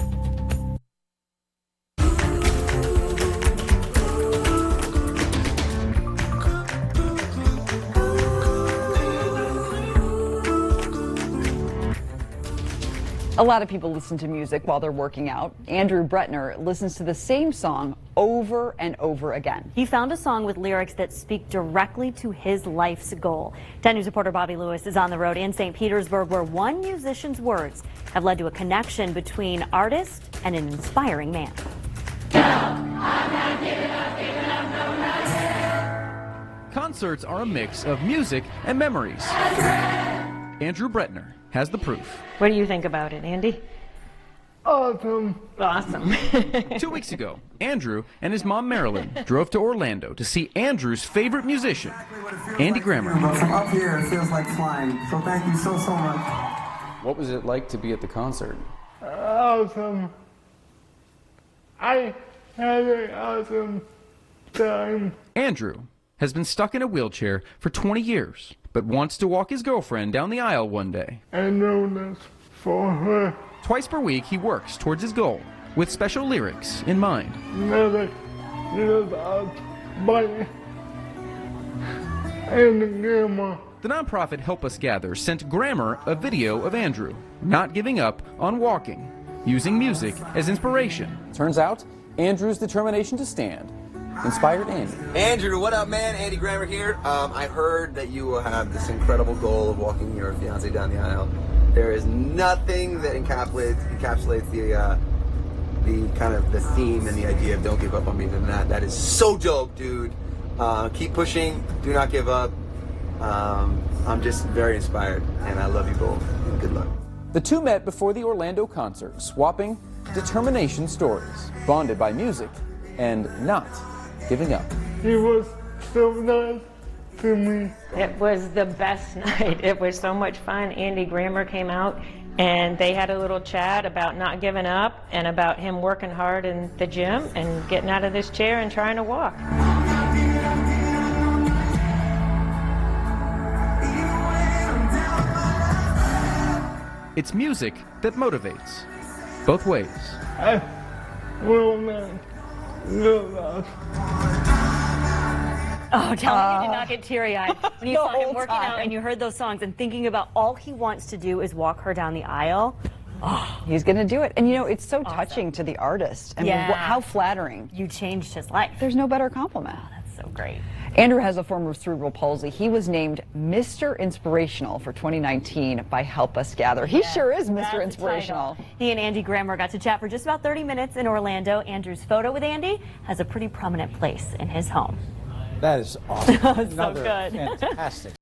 A lot of people listen to music while they're working out. Andrew Bretner listens to the same song over and over again. He found a song with lyrics that speak directly to his life's goal. 10 News reporter Bobby Lewis is on the road in St. Petersburg, where one musician's words have led to a connection between artist and an inspiring man. Concerts are a mix of music and memories. Andrew Bretner has the proof. What do you think about it, Andy? Awesome. Awesome. 2 weeks ago, Andrew and his mom Marilyn drove to Orlando to see Andrew's favorite musician, Andy Grammer. From up here, it feels like flying. So thank you so much. What was it like to be at the concert? Awesome. I had an awesome time. Andrew has been stuck in a wheelchair for 20 years, but wants to walk his girlfriend down the aisle one day. I know this for her. Twice per week, he works towards his goal with special lyrics in mind. Never give up, buddy. And Grandma. The nonprofit Help Us Gather sent Grammer a video of Andrew not giving up on walking, using music as inspiration. Turns out, Andrew's determination to stand inspired Andy. Andrew, what up, man? Andy Grammer here. I heard that you have this incredible goal of walking your fiance down the aisle. There is nothing that encapsulates the kind of the theme and the idea of don't give up on me than that. That is so dope, dude. Keep pushing. Do not give up. I'm just very inspired, and I love you both. And good luck. The two met before the Orlando concert, swapping determination stories, bonded by music and not giving up. He was so nice to me. It was the best night. It was so much fun. Andy Grammer came out and they had a little chat about not giving up and about him working hard in the gym and getting out of this chair and trying to walk. It's music that motivates, both ways. I will not give up. Oh, tell me you did not get teary-eyed when you saw him working out and you heard those songs and thinking about all he wants to do is walk her down the aisle. Oh, he's going to do it. And you know, it's so touching to the artist. I mean, how flattering. You changed his life. There's no better compliment. Oh, that's so great. Andrew has a form of cerebral palsy. He was named Mr. Inspirational for 2019 by Help Us Gather. He sure is Mr. Inspirational. He and Andy Grammer got to chat for just about 30 minutes in Orlando. Andrew's photo with Andy has a pretty prominent place in his home. That is awesome. So good. Fantastic.